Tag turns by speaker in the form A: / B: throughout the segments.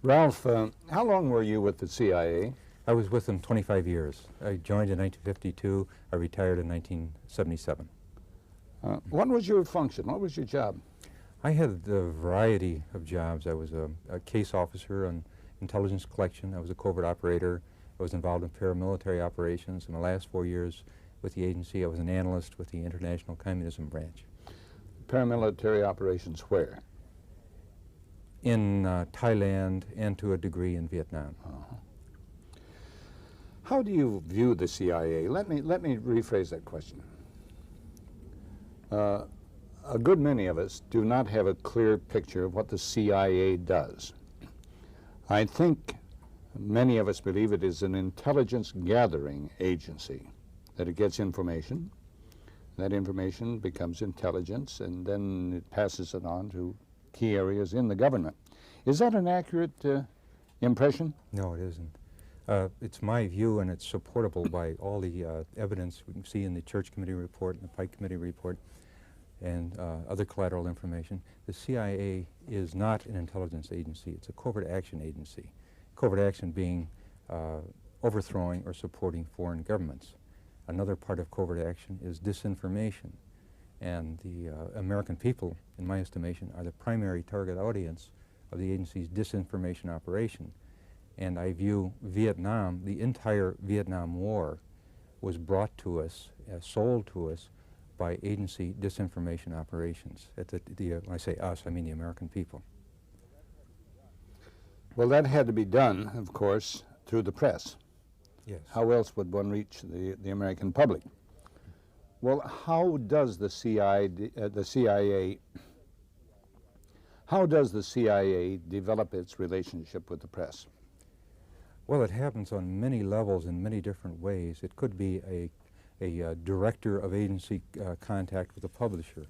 A: Ralph, how long were you with the CIA?
B: I was with them 25 years. I joined in 1952. I retired in 1977.
A: What was your function? What was your job?
B: I had a variety of jobs. I was a case officer on intelligence collection. I was a covert operator. I was involved in paramilitary operations. In the last 4 years with the agency, I was an analyst with the International Communism Branch.
A: Paramilitary operations where?
B: In Thailand and to a degree in Vietnam.
A: How do you view the CIA? Let me rephrase that question. A good many of us do not have a clear picture of what the CIA does. I think many of us believe it is an intelligence gathering agency, that it gets information, that information becomes intelligence, and then it passes it on to key areas in the government. Is that an accurate impression?
B: No, it isn't. It's my view, and it's supportable by all the evidence we can see in the Church Committee report and the Pike Committee report and other collateral information. The CIA is not an intelligence agency. It's a covert action agency. Covert action being overthrowing or supporting foreign governments. Another part of covert action is disinformation. And the American people, in my estimation, are the primary target audience of the agency's disinformation operation. And I view Vietnam, the entire Vietnam War, was brought to us, sold to us, by agency disinformation operations. When I say us, I mean the American people.
A: Well, that had to be done, of course, through the press.
B: Yes.
A: How else would one reach the American public? Well, how does the CIA develop its relationship with the press?
B: Well, it happens on many levels in many different ways. It could be a director of agency contact with a publisher,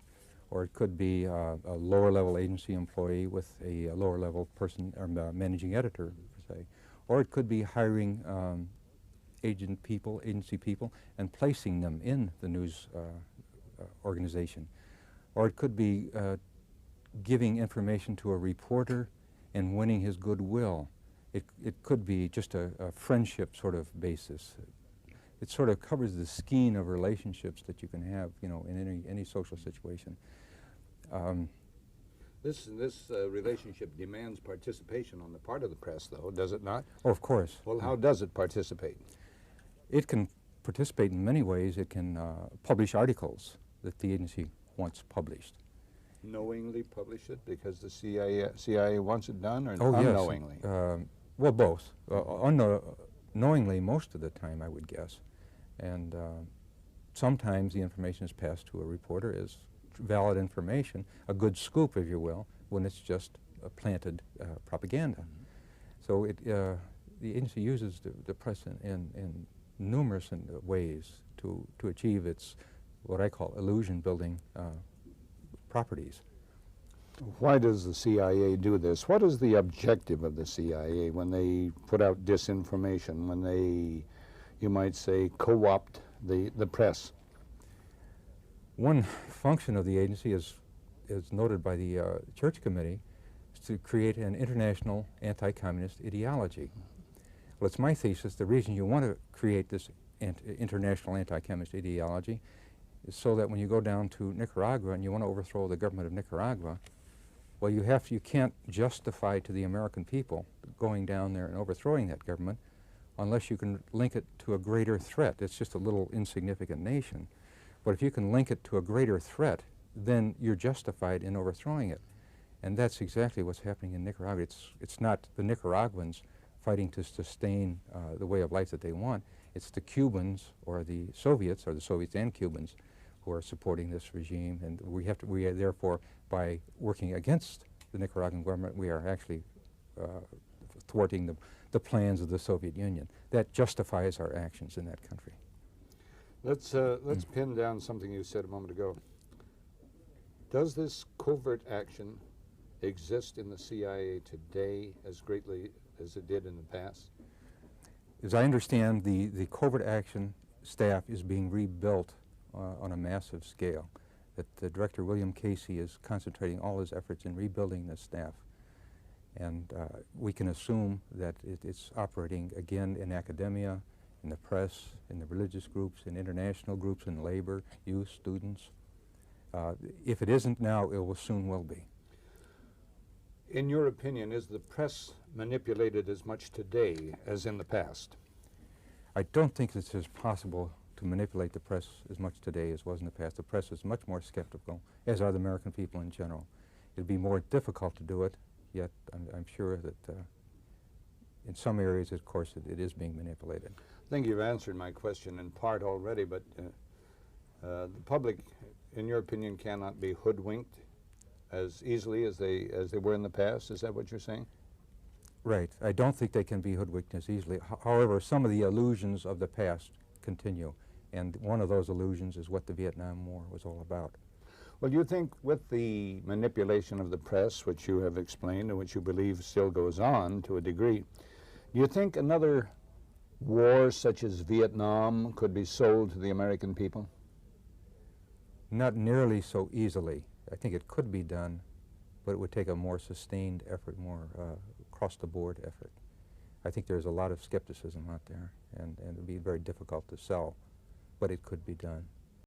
B: or it could be a lower-level agency employee with a lower-level person or managing editor, per se, or it could be hiring agency people, and placing them in the news organization, or it could be giving information to a reporter and winning his goodwill. It could be just a friendship sort of basis. It sort of covers the skein of relationships that you can have, you know, in any social situation.
A: This relationship demands participation on the part of the press, though, does it not?
B: Oh, of course.
A: Well, how does it participate?
B: It can participate in many ways. It can publish articles that the agency wants published.
A: Knowingly publish it because the CIA wants it done, or
B: oh,
A: unknowingly?
B: Yes. Well, both. Knowingly most of the time, I would guess. And sometimes the information is passed to a reporter as valid information, a good scoop, if you will, when it's just planted propaganda. So the agency uses the press in numerous ways to achieve its, what I call, illusion-building properties.
A: Why does the CIA do this? What is the objective of the CIA when they put out disinformation, when they, you might say, co-opt the press?
B: One function of the agency, as noted by the Church Committee, is to create an international anti-communist ideology. Well, it's my thesis the reason you want to create this international anti-communist ideology is so that when you go down to Nicaragua and you want to overthrow the government of Nicaragua, well, you can't justify to the American people going down there and overthrowing that government unless you can link it to a greater threat. It's just a little insignificant nation. But if you can link it to a greater threat, then you're justified in overthrowing it. And that's exactly what's happening in Nicaragua. It's not the Nicaraguans fighting to sustain the way of life that they want. It's the Cubans or the Soviets and Cubans who are supporting this regime, and we are therefore, by working against the Nicaraguan government, we are actually thwarting the plans of the Soviet Union. That justifies our actions in that country.
A: Let's pin down something you said a moment ago. Does this covert action exist in the CIA today as greatly as it did in the past?
B: As I understand, the covert action staff is being rebuilt on a massive scale. That Director William Casey is concentrating all his efforts in rebuilding the staff. And we can assume that it's operating again in academia, in the press, in the religious groups, in international groups, in labor, youth, students. If it isn't now, it will soon will be.
A: In your opinion, is the press manipulated as much today as in the past?
B: I don't think it's as possible to manipulate the press as much today as was in the past. The press is much more skeptical, as are the American people in general. It'd be more difficult to do it, yet I'm sure that in some areas, of course, it is being manipulated.
A: I think you've answered my question in part already, but the public, in your opinion, cannot be hoodwinked as easily as they were in the past. Is that what you're saying?
B: Right. I don't think they can be hoodwinked as easily. However, some of the illusions of the past continue, and one of those illusions is what the Vietnam War was all about.
A: Well, do you think with the manipulation of the press, which you have explained and which you believe still goes on to a degree, do you think another war such as Vietnam could be sold to the American people?
B: Not nearly so easily. I think it could be done, but it would take a more sustained effort, more across-the-board effort. I think there's a lot of skepticism out there, and it would be very difficult to sell, but it could be done.